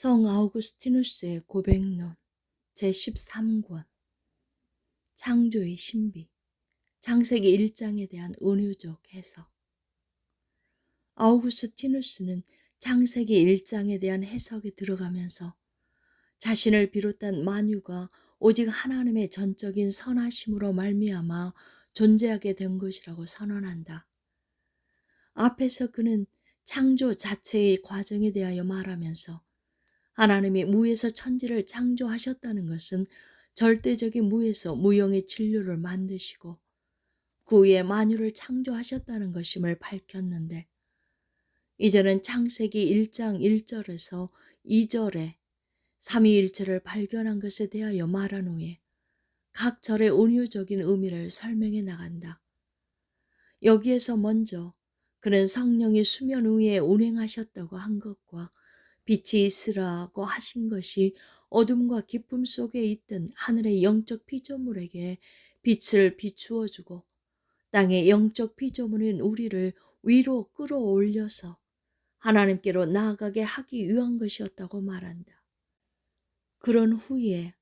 성 아우구스티누스의 고백론 제13권 창조의 신비 창세기 1장에 대한 은유적 해석. 아우구스티누스는 창세기 1장에 대한 해석에 들어가면서 자신을 비롯한 만유가 오직 하나님의 전적인 선하심으로 말미암아 존재하게 된 것이라고 선언한다. 앞에서 그는 창조 자체의 과정에 대하여 말하면서 하나님이 무에서 천지를 창조하셨다는 것은 절대적인 무에서 무형의 진료를 만드시고 그 위에 만유를 창조하셨다는 것임을 밝혔는데, 이제는 창세기 1장 1절에서 2절에 삼위일체를 발견한 것에 대하여 말한 후에 각 절의 은유적인 의미를 설명해 나간다. 여기에서 먼저 그는 성령이 수면 위에 운행하셨다고 한 것과 빛이 있으라고 하신 것이 어둠과 기쁨 속에 있던 하늘의 영적 피조물에게 빛을 비추어 주고 땅의 영적 피조물인 우리를 위로 끌어올려서 하나님께로 나아가게 하기 위한 것이었다고 말한다. 그런 후에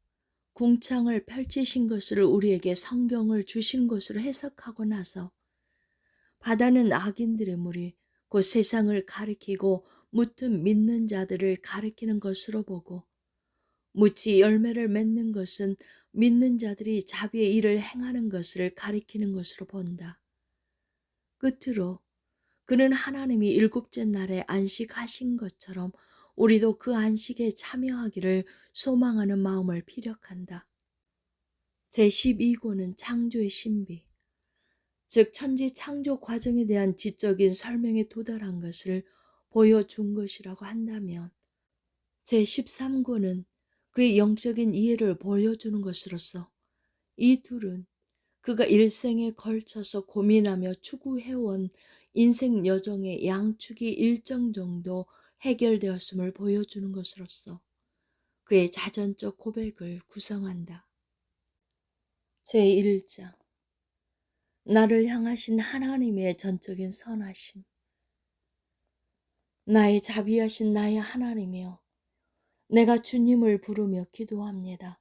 궁창을 펼치신 것을 우리에게 성경을 주신 것으로 해석하고 나서 바다는 악인들의 물이 곧 세상을 가리키고 무튼 믿는 자들을 가리키는 것으로 보고, 무치 열매를 맺는 것은 믿는 자들이 자비의 일을 행하는 것을 가리키는 것으로 본다. 끝으로 그는 하나님이 일곱째 날에 안식하신 것처럼 우리도 그 안식에 참여하기를 소망하는 마음을 피력한다. 제12권은 창조의 신비, 즉 천지 창조 과정에 대한 지적인 설명에 도달한 것을 보여준 것이라고 한다면, 제13권은 그의 영적인 이해를 보여주는 것으로서 이 둘은 그가 일생에 걸쳐서 고민하며 추구해온 인생 여정의 양축이 일정 정도 해결되었음을 보여주는 것으로서 그의 자전적 고백을 구성한다. 제1장 나를 향하신 하나님의 전적인 선하심. 나의 자비하신 나의 하나님이여, 내가 주님을 부르며 기도합니다.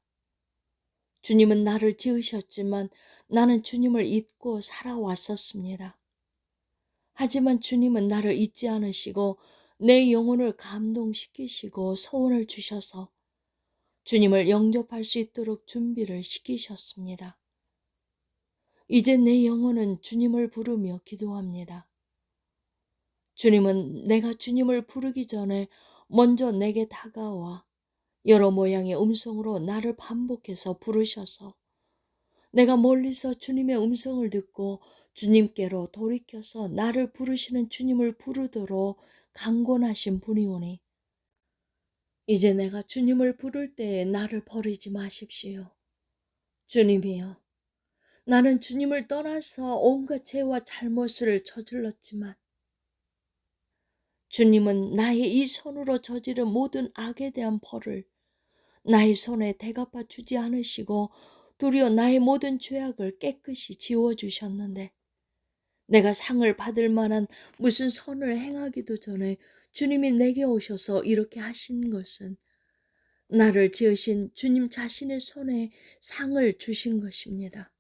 주님은 나를 지으셨지만 나는 주님을 잊고 살아왔었습니다. 하지만 주님은 나를 잊지 않으시고 내 영혼을 감동시키시고 소원을 주셔서 주님을 영접할 수 있도록 준비를 시키셨습니다. 이제 내 영혼은 주님을 부르며 기도합니다. 주님은 내가 주님을 부르기 전에 먼저 내게 다가와 여러 모양의 음성으로 나를 반복해서 부르셔서 내가 멀리서 주님의 음성을 듣고 주님께로 돌이켜서 나를 부르시는 주님을 부르도록 강권하신 분이오니, 이제 내가 주님을 부를 때에 나를 버리지 마십시오. 주님이여, 나는 주님을 떠나서 온갖 죄와 잘못을 저질렀지만 주님은 나의 이 손으로 저지른 모든 악에 대한 벌을 나의 손에 대갚아 주지 않으시고 도리어 나의 모든 죄악을 깨끗이 지워주셨는데, 내가 상을 받을 만한 무슨 선을 행하기도 전에 주님이 내게 오셔서 이렇게 하신 것은 나를 지으신 주님 자신의 손에 상을 주신 것입니다.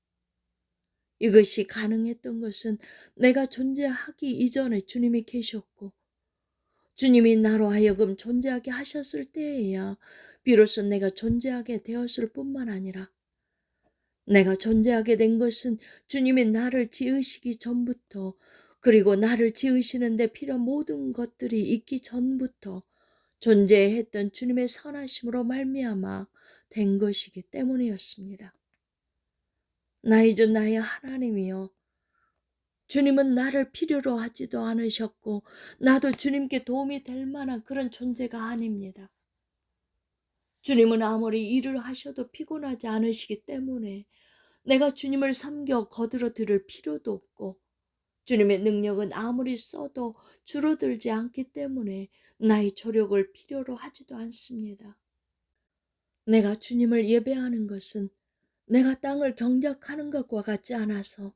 이것이 가능했던 것은 내가 존재하기 이전에 주님이 계셨고 주님이 나로 하여금 존재하게 하셨을 때에야 비로소 내가 존재하게 되었을 뿐만 아니라, 내가 존재하게 된 것은 주님이 나를 지으시기 전부터, 그리고 나를 지으시는데 필요한 모든 것들이 있기 전부터 존재했던 주님의 선하심으로 말미암아 된 것이기 때문이었습니다. 나의 주 나의 하나님이여, 주님은 나를 필요로 하지도 않으셨고 나도 주님께 도움이 될 만한 그런 존재가 아닙니다. 주님은 아무리 일을 하셔도 피곤하지 않으시기 때문에 내가 주님을 섬겨 거들어 들을 필요도 없고, 주님의 능력은 아무리 써도 줄어들지 않기 때문에 나의 조력을 필요로 하지도 않습니다. 내가 주님을 예배하는 것은 내가 땅을 경작하는 것과 같지 않아서,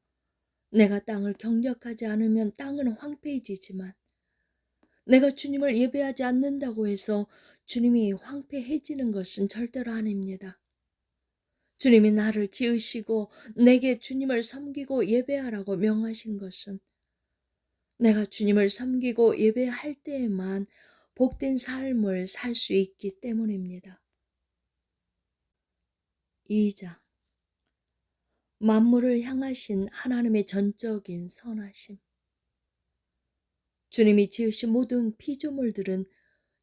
내가 땅을 경작하지 않으면 땅은 황폐해지지만 내가 주님을 예배하지 않는다고 해서 주님이 황폐해지는 것은 절대로 아닙니다. 주님이 나를 지으시고 내게 주님을 섬기고 예배하라고 명하신 것은 내가 주님을 섬기고 예배할 때에만 복된 삶을 살 수 있기 때문입니다. 2장 만물을 향하신 하나님의 전적인 선하심. 주님이 지으신 모든 피조물들은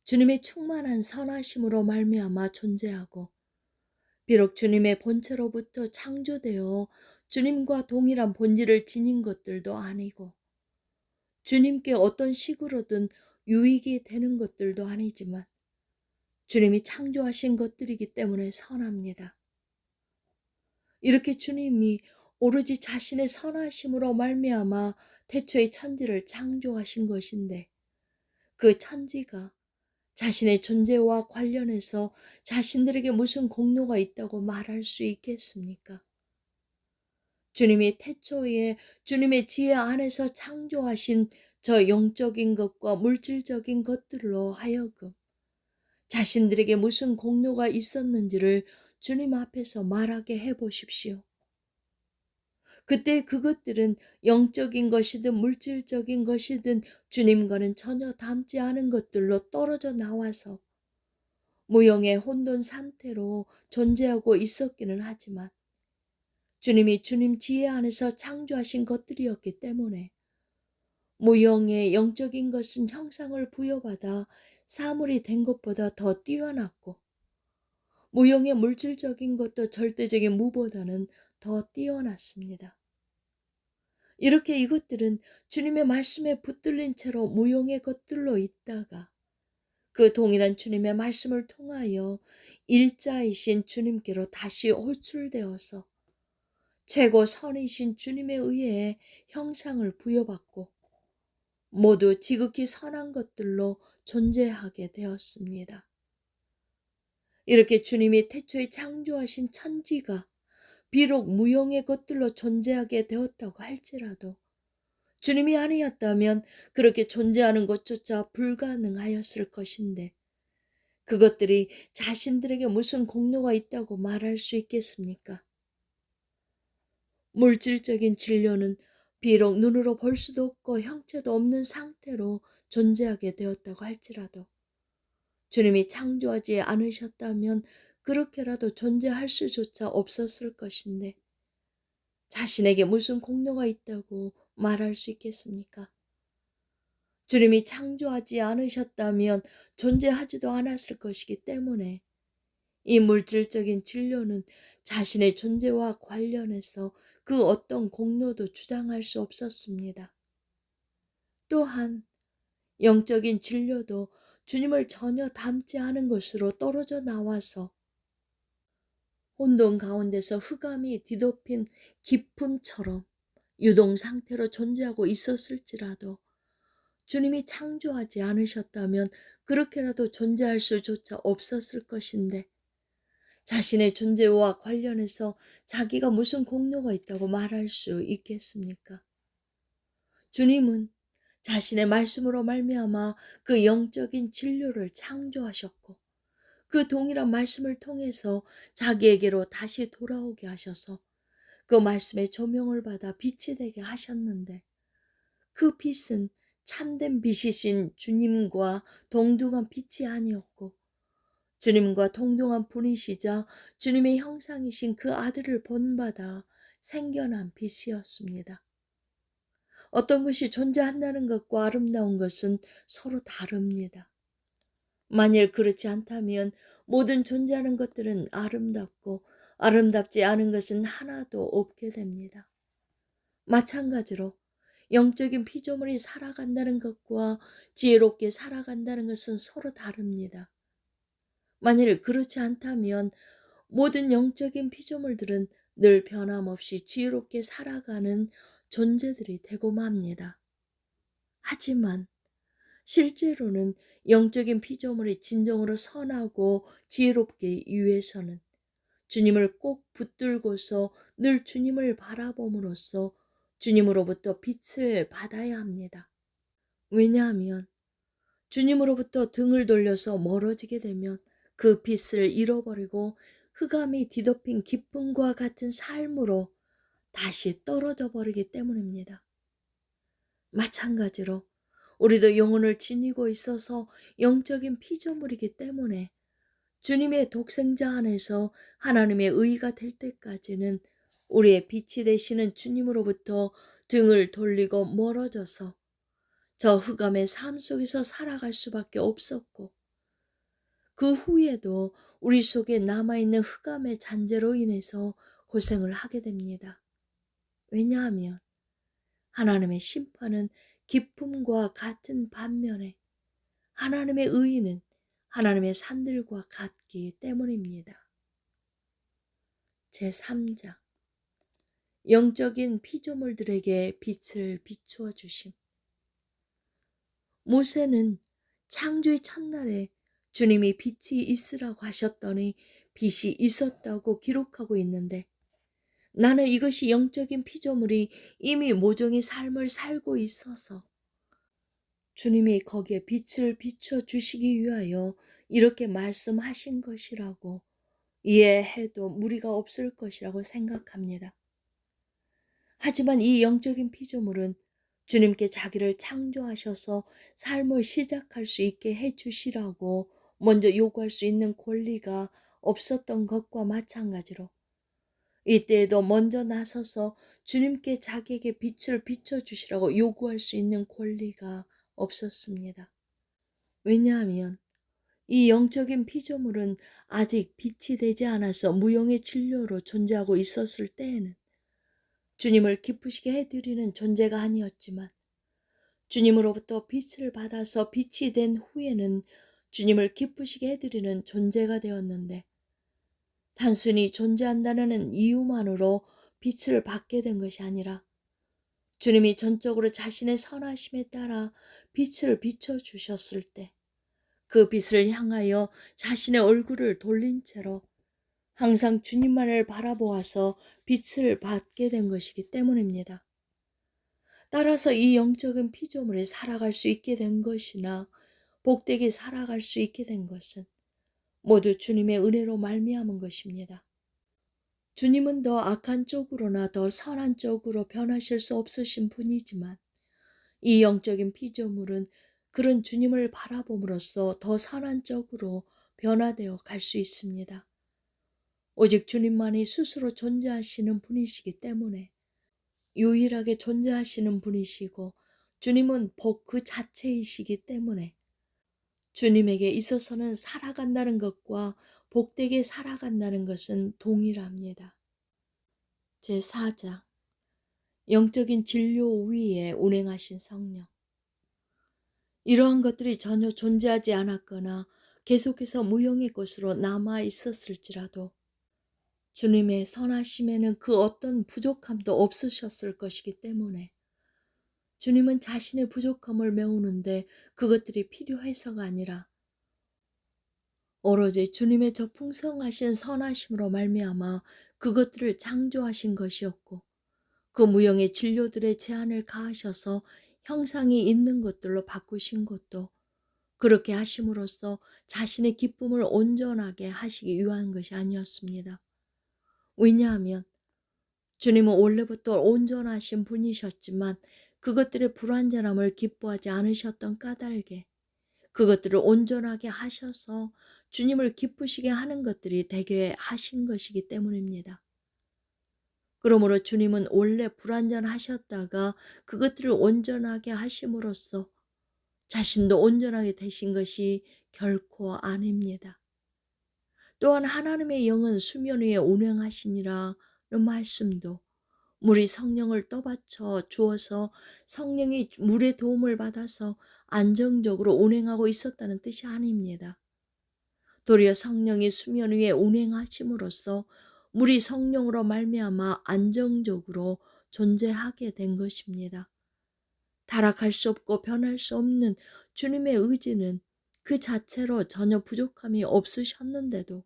주님의 충만한 선하심으로 말미암아 존재하고, 비록 주님의 본체로부터 창조되어 주님과 동일한 본질을 지닌 것들도 아니고, 주님께 어떤 식으로든 유익이 되는 것들도 아니지만 주님이 창조하신 것들이기 때문에 선합니다. 이렇게 주님이 오로지 자신의 선하심으로 말미암아 태초의 천지를 창조하신 것인데, 그 천지가 자신의 존재와 관련해서 자신들에게 무슨 공로가 있다고 말할 수 있겠습니까? 주님이 태초에 주님의 지혜 안에서 창조하신 저 영적인 것과 물질적인 것들로 하여금 자신들에게 무슨 공로가 있었는지를 주님 앞에서 말하게 해보십시오. 그때 그것들은 영적인 것이든 물질적인 것이든 주님과는 전혀 닮지 않은 것들로 떨어져 나와서 무형의 혼돈 상태로 존재하고 있었기는 하지만, 주님이 주님 지혜 안에서 창조하신 것들이었기 때문에 무형의 영적인 것은 형상을 부여받아 사물이 된 것보다 더 뛰어났고, 무형의 물질적인 것도 절대적인 무보다는 더 뛰어났습니다. 이렇게 이것들은 주님의 말씀에 붙들린 채로 무형의 것들로 있다가 그 동일한 주님의 말씀을 통하여 일자이신 주님께로 다시 호출되어서 최고 선이신 주님에 의해 형상을 부여받고 모두 지극히 선한 것들로 존재하게 되었습니다. 이렇게 주님이 태초에 창조하신 천지가 비록 무형의 것들로 존재하게 되었다고 할지라도 주님이 아니었다면 그렇게 존재하는 것조차 불가능하였을 것인데, 그것들이 자신들에게 무슨 공로가 있다고 말할 수 있겠습니까? 물질적인 진료는 비록 눈으로 볼 수도 없고 형체도 없는 상태로 존재하게 되었다고 할지라도 주님이 창조하지 않으셨다면 그렇게라도 존재할 수조차 없었을 것인데, 자신에게 무슨 공로가 있다고 말할 수 있겠습니까? 주님이 창조하지 않으셨다면 존재하지도 않았을 것이기 때문에 이 물질적인 진료는 자신의 존재와 관련해서 그 어떤 공로도 주장할 수 없었습니다. 또한 영적인 진료도 주님을 전혀 닮지 않은 것으로 떨어져 나와서 혼돈 가운데서 흑암이 뒤덮인 기품처럼 유동 상태로 존재하고 있었을지라도 주님이 창조하지 않으셨다면 그렇게라도 존재할 수조차 없었을 것인데, 자신의 존재와 관련해서 자기가 무슨 공로가 있다고 말할 수 있겠습니까? 주님은 자신의 말씀으로 말미암아 그 영적인 진료를 창조하셨고, 그 동일한 말씀을 통해서 자기에게로 다시 돌아오게 하셔서 그 말씀의 조명을 받아 빛이 되게 하셨는데, 그 빛은 참된 빛이신 주님과 동등한 빛이 아니었고, 주님과 동등한 분이시자 주님의 형상이신 그 아들을 본받아 생겨난 빛이었습니다. 어떤 것이 존재한다는 것과 아름다운 것은 서로 다릅니다. 만일 그렇지 않다면 모든 존재하는 것들은 아름답고 아름답지 않은 것은 하나도 없게 됩니다. 마찬가지로 영적인 피조물이 살아간다는 것과 지혜롭게 살아간다는 것은 서로 다릅니다. 만일 그렇지 않다면 모든 영적인 피조물들은 늘 변함없이 지혜롭게 살아가는 존재들이 되고 맙니다. 하지만 실제로는 영적인 피조물이 진정으로 선하고 지혜롭기 위해서는 주님을 꼭 붙들고서 늘 주님을 바라봄으로써 주님으로부터 빛을 받아야 합니다. 왜냐하면 주님으로부터 등을 돌려서 멀어지게 되면 그 빛을 잃어버리고 흑암이 뒤덮인 기쁨과 같은 삶으로 다시 떨어져 버리기 때문입니다. 마찬가지로 우리도 영혼을 지니고 있어서 영적인 피조물이기 때문에 주님의 독생자 안에서 하나님의 의가 될 때까지는 우리의 빛이 되시는 주님으로부터 등을 돌리고 멀어져서 저 흑암의 삶 속에서 살아갈 수밖에 없었고, 그 후에도 우리 속에 남아있는 흑암의 잔재로 인해서 고생을 하게 됩니다. 왜냐하면 하나님의 심판은 기쁨과 같은 반면에 하나님의 의는 하나님의 산들과 같기 때문입니다. 제3장 영적인 피조물들에게 빛을 비추어 주심. 모세는 창조의 첫날에 주님이 빛이 있으라고 하셨더니 빛이 있었다고 기록하고 있는데, 나는 이것이 영적인 피조물이 이미 모종의 삶을 살고 있어서 주님이 거기에 빛을 비춰 주시기 위하여 이렇게 말씀하신 것이라고 이해해도 무리가 없을 것이라고 생각합니다. 하지만 이 영적인 피조물은 주님께 자기를 창조하셔서 삶을 시작할 수 있게 해주시라고 먼저 요구할 수 있는 권리가 없었던 것과 마찬가지로 이때에도 먼저 나서서 주님께 자기에게 빛을 비춰주시라고 요구할 수 있는 권리가 없었습니다. 왜냐하면 이 영적인 피조물은 아직 빛이 되지 않아서 무영의 진료로 존재하고 있었을 때에는 주님을 기쁘시게 해드리는 존재가 아니었지만, 주님으로부터 빛을 받아서 빛이 된 후에는 주님을 기쁘시게 해드리는 존재가 되었는데, 단순히 존재한다는 이유만으로 빛을 받게 된 것이 아니라 주님이 전적으로 자신의 선하심에 따라 빛을 비춰주셨을 때 그 빛을 향하여 자신의 얼굴을 돌린 채로 항상 주님만을 바라보아서 빛을 받게 된 것이기 때문입니다. 따라서 이 영적인 피조물이 살아갈 수 있게 된 것이나 복되게 살아갈 수 있게 된 것은 모두 주님의 은혜로 말미암은 것입니다. 주님은 더 악한 쪽으로나 더 선한 쪽으로 변하실 수 없으신 분이지만, 이 영적인 피조물은 그런 주님을 바라봄으로써 더 선한 쪽으로 변화되어 갈 수 있습니다. 오직 주님만이 스스로 존재하시는 분이시기 때문에, 유일하게 존재하시는 분이시고 주님은 복 그 자체이시기 때문에 주님에게 있어서는 살아간다는 것과 복되게 살아간다는 것은 동일합니다. 제4장 영적인 진료 위에 운행하신 성령. 이러한 것들이 전혀 존재하지 않았거나 계속해서 무형의 것으로 남아 있었을지라도 주님의 선하심에는 그 어떤 부족함도 없으셨을 것이기 때문에 주님은 자신의 부족함을 메우는데 그것들이 필요해서가 아니라 오로지 주님의 저 풍성하신 선하심으로 말미암아 그것들을 창조하신 것이었고, 그 무형의 진료들의 제한을 가하셔서 형상이 있는 것들로 바꾸신 것도 그렇게 하심으로써 자신의 기쁨을 온전하게 하시기 위한 것이 아니었습니다. 왜냐하면 주님은 원래부터 온전하신 분이셨지만 그것들의 불완전함을 기뻐하지 않으셨던 까닭에 그것들을 온전하게 하셔서 주님을 기쁘시게 하는 것들이 되게 하신 것이기 때문입니다. 그러므로 주님은 원래 불완전하셨다가 그것들을 온전하게 하심으로써 자신도 온전하게 되신 것이 결코 아닙니다. 또한 하나님의 영은 수면 위에 운행하시니라는 말씀도 물이 성령을 떠받쳐 주어서 성령이 물의 도움을 받아서 안정적으로 운행하고 있었다는 뜻이 아닙니다. 도리어 성령이 수면 위에 운행하심으로써 물이 성령으로 말미암아 안정적으로 존재하게 된 것입니다. 타락할 수 없고 변할 수 없는 주님의 의지는 그 자체로 전혀 부족함이 없으셨는데도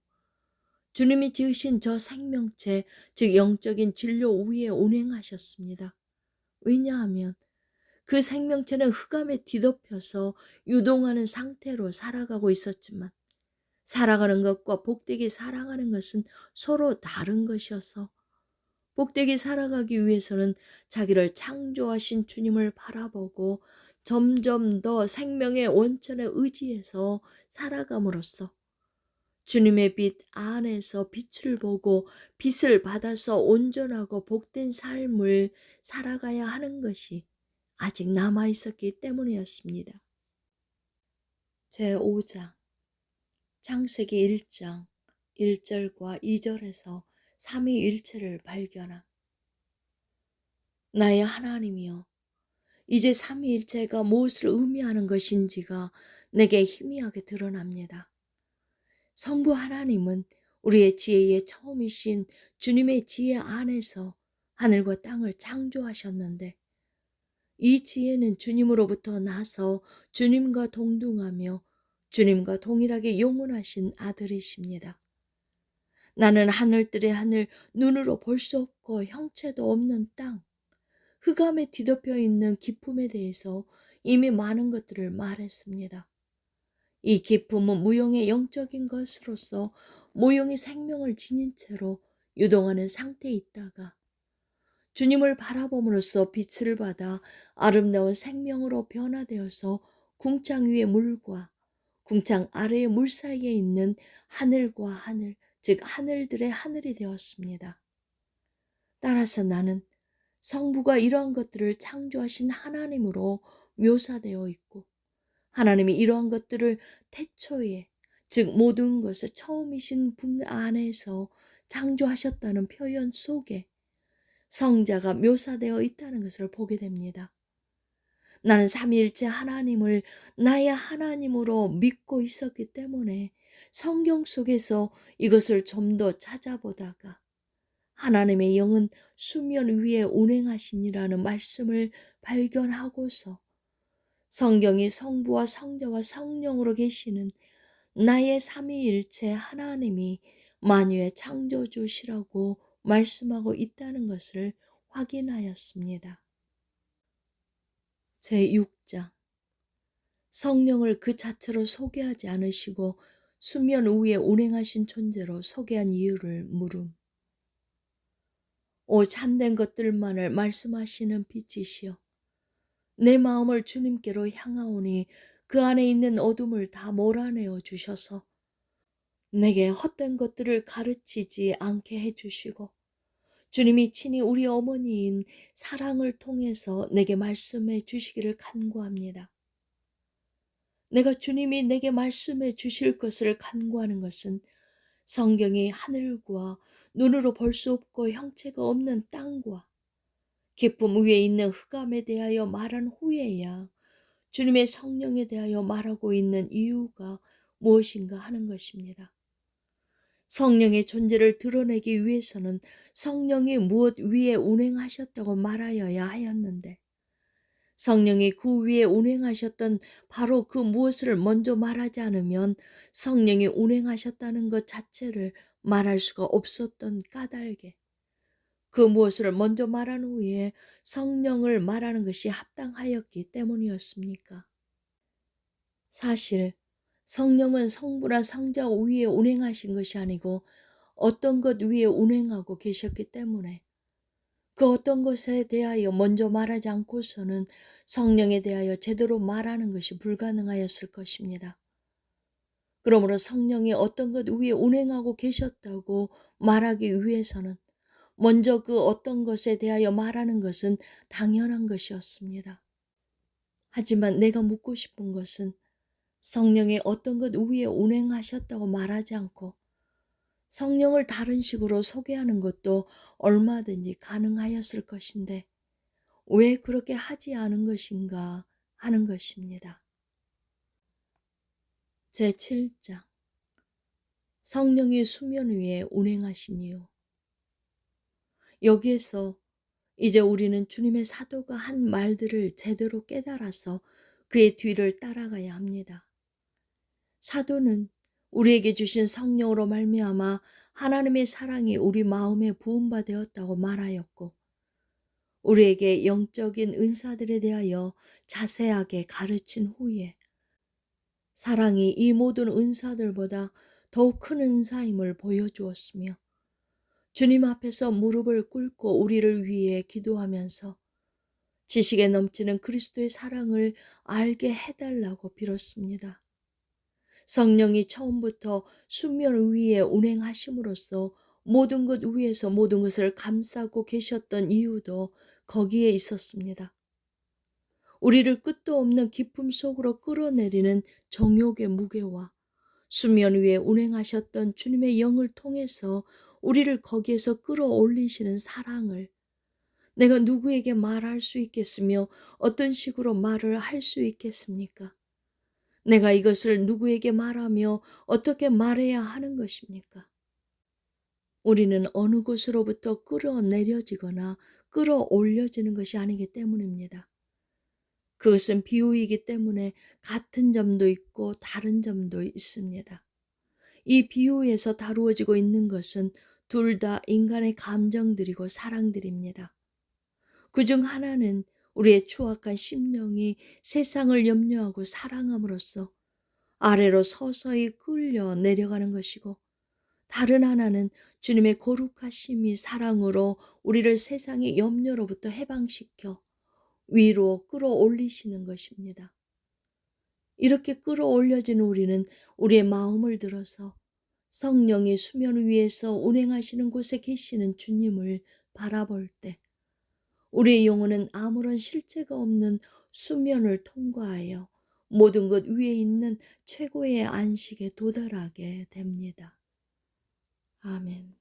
주님이 지으신 저 생명체, 즉 영적인 진료 위에 운행하셨습니다. 왜냐하면 그 생명체는 흑암에 뒤덮여서 유동하는 상태로 살아가고 있었지만 살아가는 것과 복되게 살아가는 것은 서로 다른 것이어서 복되게 살아가기 위해서는 자기를 창조하신 주님을 바라보고 점점 더 생명의 원천에 의지해서 살아감으로써 주님의 빛 안에서 빛을 보고 빛을 받아서 온전하고 복된 삶을 살아가야 하는 것이 아직 남아 있었기 때문이었습니다. 제5장 창세기 1장 1절과 2절에서 삼위일체를 발견함. 나의 하나님이여, 이제 삼위일체가 무엇을 의미하는 것인지가 내게 희미하게 드러납니다. 성부 하나님은 우리의 지혜의 처음이신 주님의 지혜 안에서 하늘과 땅을 창조하셨는데 이 지혜는 주님으로부터 나서 주님과 동등하며 주님과 동일하게 영원하신 아들이십니다. 나는 하늘들의 하늘, 눈으로 볼 수 없고 형체도 없는 땅, 흑암에 뒤덮여 있는 기품에 대해서 이미 많은 것들을 말했습니다. 이 기품은 무용의 영적인 것으로서 무용의 생명을 지닌 채로 유동하는 상태에 있다가 주님을 바라봄으로써 빛을 받아 아름다운 생명으로 변화되어서 궁창 위의 물과 궁창 아래의 물 사이에 있는 하늘과 하늘, 즉 하늘들의 하늘이 되었습니다. 따라서 나는 성부가 이러한 것들을 창조하신 하나님으로 묘사되어 있고 하나님이 이러한 것들을 태초에, 즉 모든 것을 처음이신 분 안에서 창조하셨다는 표현 속에 성자가 묘사되어 있다는 것을 보게 됩니다. 나는 삼위일체 하나님을 나의 하나님으로 믿고 있었기 때문에 성경 속에서 이것을 좀 더 찾아보다가 하나님의 영은 수면 위에 운행하시니라는 말씀을 발견하고서 성경이 성부와 성자와 성령으로 계시는 나의 삼위일체 하나님이 만유의 창조주시라고 말씀하고 있다는 것을 확인하였습니다. 제6장 성령을 그 자체로 소개하지 않으시고 수면 위에 운행하신 존재로 소개한 이유를 물음. 오 참된 것들만을 말씀하시는 빛이시여, 내 마음을 주님께로 향하오니 그 안에 있는 어둠을 다 몰아내어 주셔서 내게 헛된 것들을 가르치지 않게 해주시고 주님이 친히 우리 어머니인 사랑을 통해서 내게 말씀해 주시기를 간구합니다. 내가 주님이 내게 말씀해 주실 것을 간구하는 것은 성경이 하늘과 눈으로 볼 수 없고 형체가 없는 땅과 기쁨 위에 있는 흑암에 대하여 말한 후에야 주님의 성령에 대하여 말하고 있는 이유가 무엇인가 하는 것입니다. 성령의 존재를 드러내기 위해서는 성령이 무엇 위에 운행하셨다고 말하여야 하였는데 성령이 그 위에 운행하셨던 바로 그 무엇을 먼저 말하지 않으면 성령이 운행하셨다는 것 자체를 말할 수가 없었던 까닭에 그 무엇을 먼저 말한 후에 성령을 말하는 것이 합당하였기 때문이었습니까? 사실 성령은 성부나 성자 위에 운행하신 것이 아니고 어떤 것 위에 운행하고 계셨기 때문에 그 어떤 것에 대하여 먼저 말하지 않고서는 성령에 대하여 제대로 말하는 것이 불가능하였을 것입니다. 그러므로 성령이 어떤 것 위에 운행하고 계셨다고 말하기 위해서는 먼저 그 어떤 것에 대하여 말하는 것은 당연한 것이었습니다. 하지만 내가 묻고 싶은 것은 성령의 어떤 것 위에 운행하셨다고 말하지 않고 성령을 다른 식으로 소개하는 것도 얼마든지 가능하였을 것인데 왜 그렇게 하지 않은 것인가 하는 것입니다. 제7장 성령이 수면 위에 운행하신 이유. 여기에서 이제 우리는 주님의 사도가 한 말들을 제대로 깨달아서 그의 뒤를 따라가야 합니다. 사도는 우리에게 주신 성령으로 말미암아 하나님의 사랑이 우리 마음에 부음바 되었다고 말하였고 우리에게 영적인 은사들에 대하여 자세하게 가르친 후에 사랑이 이 모든 은사들보다 더욱 큰 은사임을 보여주었으며 주님 앞에서 무릎을 꿇고 우리를 위해 기도하면서 지식에 넘치는 그리스도의 사랑을 알게 해달라고 빌었습니다. 성령이 처음부터 수면 위에 운행하심으로써 모든 것 위에서 모든 것을 감싸고 계셨던 이유도 거기에 있었습니다. 우리를 끝도 없는 기쁨 속으로 끌어내리는 정욕의 무게와 수면 위에 운행하셨던 주님의 영을 통해서 우리를 거기에서 끌어올리시는 사랑을 내가 누구에게 말할 수 있겠으며 어떤 식으로 말을 할 수 있겠습니까? 내가 이것을 누구에게 말하며 어떻게 말해야 하는 것입니까? 우리는 어느 곳으로부터 끌어내려지거나 끌어올려지는 것이 아니기 때문입니다. 그것은 비유이기 때문에 같은 점도 있고 다른 점도 있습니다. 이 비유에서 다루어지고 있는 것은 둘 다 인간의 감정들이고 사랑들입니다. 그중 하나는 우리의 추악한 심령이 세상을 염려하고 사랑함으로써 아래로 서서히 끌려 내려가는 것이고, 다른 하나는 주님의 거룩하심이 사랑으로 우리를 세상의 염려로부터 해방시켜 위로 끌어올리시는 것입니다. 이렇게 끌어올려진 우리는 우리의 마음을 들어서 성령이 수면 위에서 운행하시는 곳에 계시는 주님을 바라볼 때 우리의 영혼은 아무런 실체가 없는 수면을 통과하여 모든 것 위에 있는 최고의 안식에 도달하게 됩니다. 아멘.